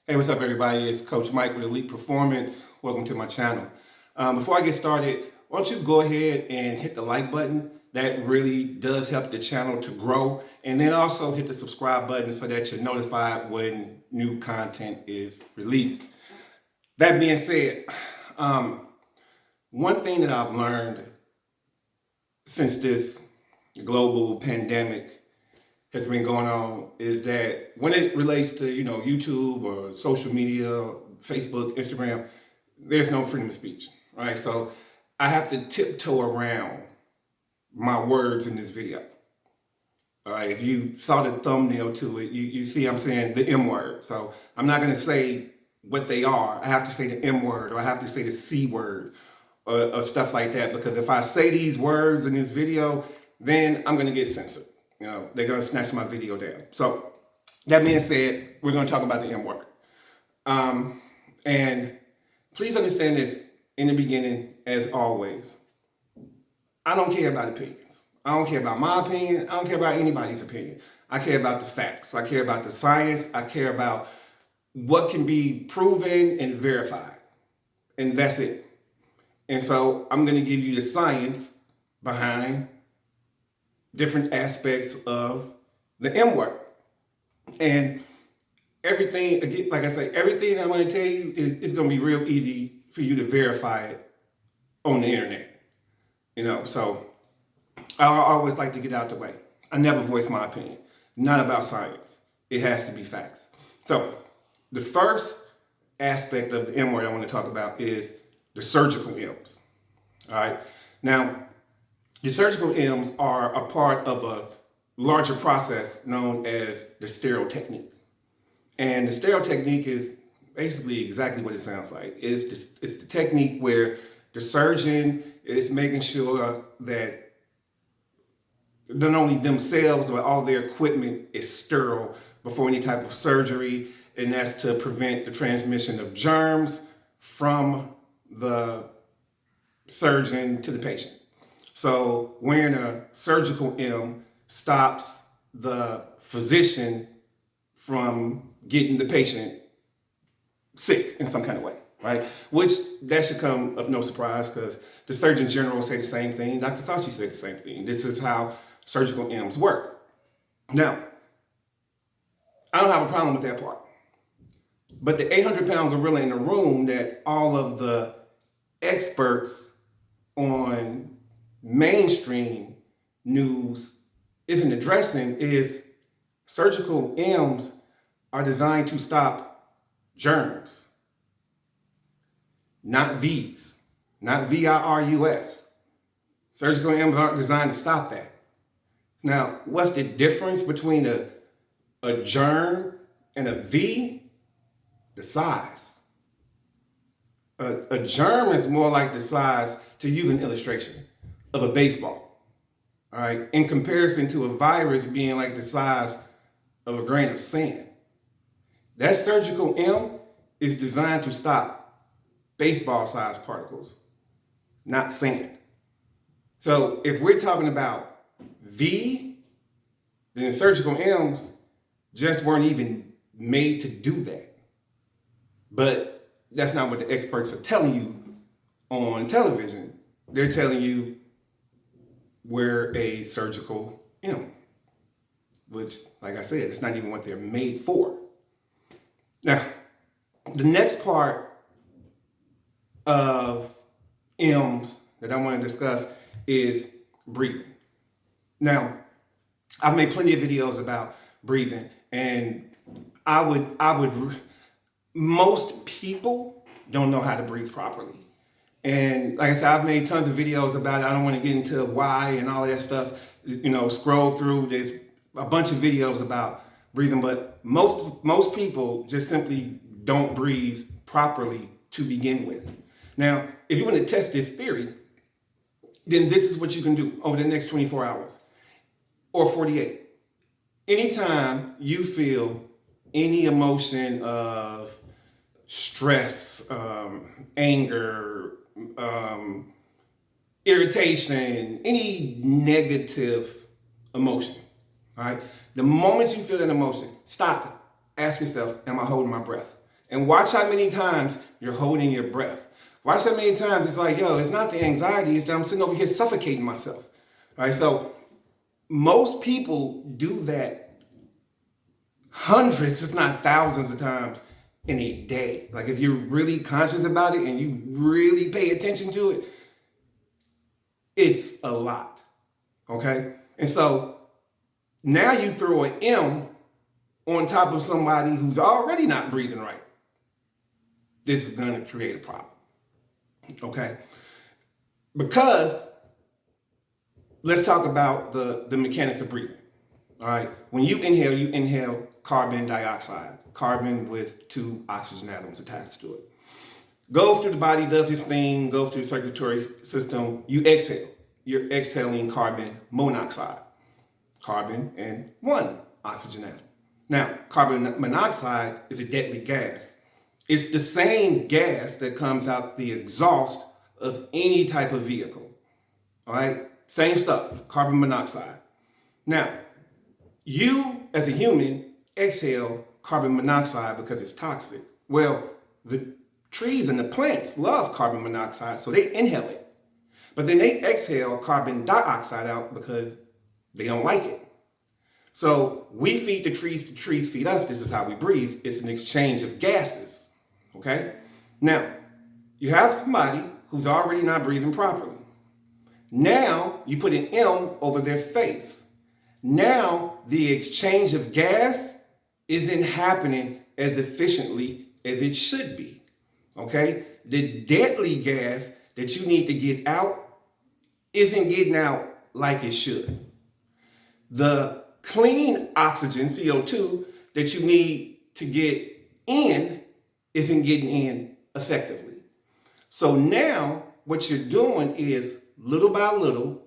Hey, what's up, everybody? It's Coach Mike with Elite Performance. Welcome to my channel. Before I get started, why don't you go ahead and hit the like button? That really does help the channel to grow. And then also hit the subscribe button so that you're notified when new content is released. That being said, one thing that I've learned since this global pandemic has been going on is that when it relates to, YouTube or social media, Facebook, Instagram, there's no freedom of speech, right? So I have to tiptoe around my words in this video. All right, if you saw the thumbnail to it, you see I'm saying the M word. So I'm not going to say what they are. I have to say the M word, or I have to say the C word, or stuff like that. Because if I say these words in this video, then I'm going to get censored. They're going to snatch my video down. So that being said, we're going to talk about the M word. And please understand this in the beginning, as always. I don't care about opinions. I don't care about my opinion. I don't care about anybody's opinion. I care about the facts. I care about the science. I care about what can be proven and verified. And that's it. And so I'm going to give you the science behind different aspects of the M word. And everything, again, like I say, everything I'm going to tell you is going to be real easy for you to verify it on the internet. So I always like to get out the way. I never voice my opinion. Not about science. It has to be facts. So the first aspect of the M word I want to talk about is the surgical M's. All right. Now, the surgical M's are a part of a larger process known as the sterile technique. And the sterile technique is basically exactly what it sounds like. It's the technique where the surgeon is making sure that not only themselves, but all their equipment is sterile before any type of surgery, and that's to prevent the transmission of germs from the surgeon to the patient. So wearing a surgical M stops the physician from getting the patient sick in some kind of way, right? Which that should come of no surprise because the Surgeon General said the same thing. Dr. Fauci said the same thing. This is how surgical M's work. Now, I don't have a problem with that part. But the 800-pound gorilla in the room that all of the experts on mainstream news isn't addressing is surgical M's are designed to stop germs, not V's, not VIRUS. Surgical M's aren't designed to stop that. Now, what's the difference between a germ and a V? The size. A germ is more like the size, to use an illustration, of a baseball. All right, in comparison to a virus being like the size of a grain of sand. That surgical M is designed to stop baseball-sized particles, not sand. So if we're talking about V, then the surgical M's just weren't even made to do that. But that's not what the experts are telling you on television. They're telling you wear a surgical M, which, like I said, it's not even what they're made for. Now, the next part of M's that I want to discuss is breathing. Now, I've made plenty of videos about breathing, and most people don't know how to breathe properly. And like I said, I've made tons of videos about it. I don't want to get into why and all that stuff. Scroll through. There's a bunch of videos about breathing, but most people just simply don't breathe properly to begin with. Now, if you want to test this theory, then this is what you can do over the next 24 hours or 48. Anytime you feel any emotion of stress, anger, irritation, any negative emotion, all right? The moment you feel that emotion, stop it. Ask yourself, am I holding my breath? And watch how many times you're holding your breath. Watch how many times it's like, yo, it's not the anxiety, it's that I'm sitting over here suffocating myself. All right, so most people do that hundreds, if not thousands of times in a day. Like if you're really conscious about it and you really pay attention to it, it's a lot, okay? And so now you throw an M on top of somebody who's already not breathing right. This is gonna create a problem, okay? Because let's talk about the mechanics of breathing, all right? When you inhale carbon dioxide, carbon with 2 oxygen atoms attached to it. Goes through the body, does its thing, goes through the circulatory system. You exhale. You're exhaling carbon monoxide, carbon and 1 oxygen atom. Now, carbon monoxide is a deadly gas. It's the same gas that comes out the exhaust of any type of vehicle, all right? Same stuff, carbon monoxide. Now, you as a human exhale carbon monoxide because it's toxic. Well, the trees and the plants love carbon monoxide, so they inhale it. But then they exhale carbon dioxide out because they don't like it. So we feed the trees feed us. This is how we breathe. It's an exchange of gases, okay? Now, you have somebody who's already not breathing properly. Now, you put an M over their face. Now, the exchange of gas isn't happening as efficiently as it should be, okay? The deadly gas that you need to get out isn't getting out like it should. The clean oxygen, CO2, that you need to get in isn't getting in effectively. So now what you're doing is little by little,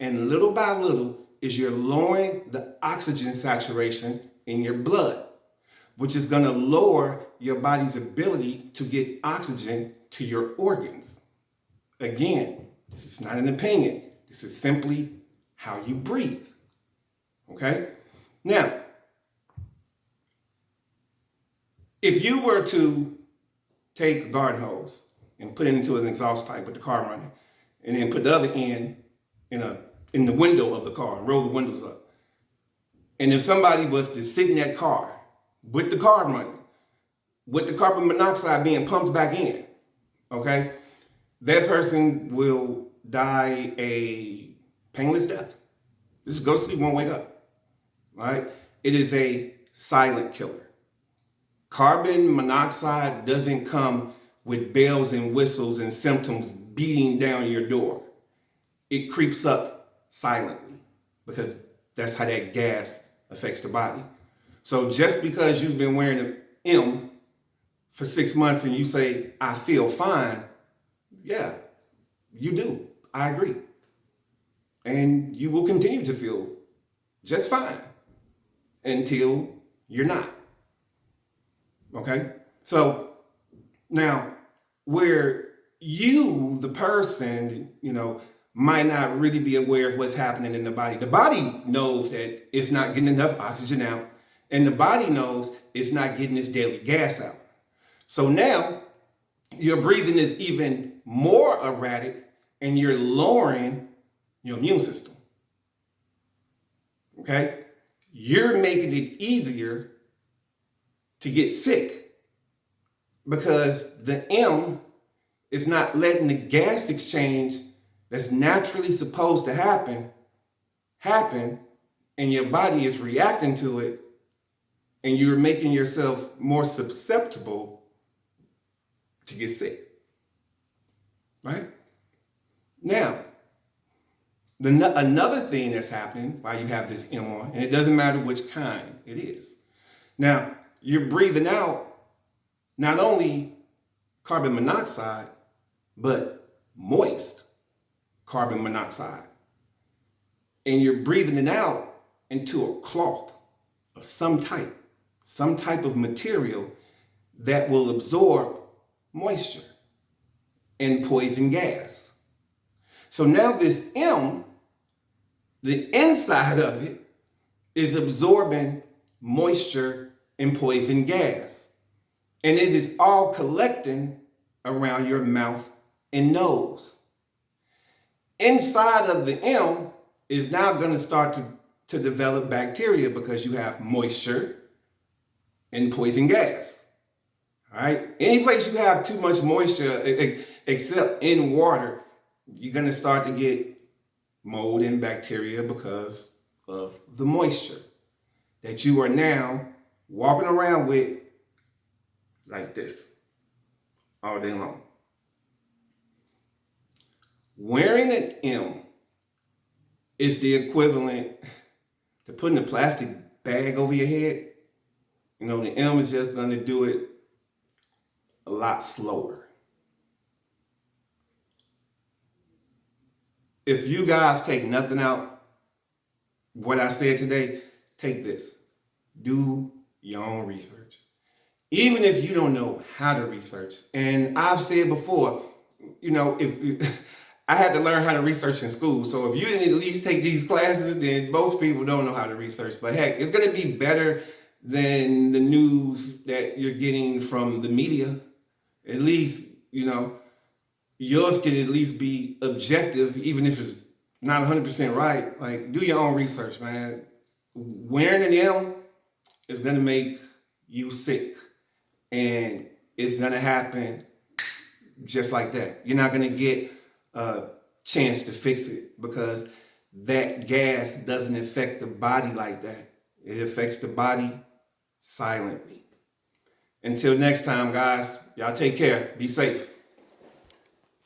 and little by little is you're lowering the oxygen saturation in your blood, which is gonna lower your body's ability to get oxygen to your organs. Again, this is not an opinion. This is simply how you breathe, okay? Now, if you were to take a garden hose and put it into an exhaust pipe with the car running, and then put the other end in the window of the car and roll the windows up, and if somebody was to sit in that car with the car running, with the carbon monoxide being pumped back in, okay, that person will die a painless death. Just go to sleep, won't wake up, right? It is a silent killer. Carbon monoxide doesn't come with bells and whistles and symptoms beating down your door. It creeps up silently because that's how that gas affects the body. So just because you've been wearing an M for 6 months and you say, I feel fine, yeah, you do. I agree. And you will continue to feel just fine until you're not. Okay? So now, where you, the person, might not really be aware of what's happening in the body knows that it's not getting enough oxygen out, and the body knows it's not getting its daily gas out. So now, your breathing is even more erratic, and you're lowering your immune system. Okay? You're making it easier to get sick because the M is not letting the gas exchange that's naturally supposed to happen, and your body is reacting to it, and you're making yourself more susceptible to get sick. Right? Now, another thing that's happening while you have this M on, and it doesn't matter which kind it is. Now, you're breathing out not only carbon monoxide, but moist carbon monoxide. And you're breathing it out into a cloth of some type of material that will absorb moisture and poison gas. So now this M, the inside of it, is absorbing moisture and poison gas. And it is all collecting around your mouth and nose. Inside of the M is now going to start to develop bacteria because you have moisture and poison gas. All right. Any place you have too much moisture, except in water, you're going to start to get mold and bacteria because of the moisture that you are now walking around with like this all day long. Wearing an M is the equivalent to putting a plastic bag over your head. You know, the M is just going to do it a lot slower. If you guys take nothing out, what I said today, take this. Do your own research. Even if you don't know how to research. And I've said before, you know, if I had to learn how to research in school. So if you didn't at least take these classes, then most people don't know how to research. But heck, it's going to be better than the news that you're getting from the media. At least, you know, yours can at least be objective, even if it's not 100% right. Like, do your own research, man. Wearing an M is going to make you sick. And it's going to happen just like that. You're not going to get a chance to fix it because that gas doesn't affect the body like that. It affects the body silently. Until next time, guys, y'all take care. Be safe.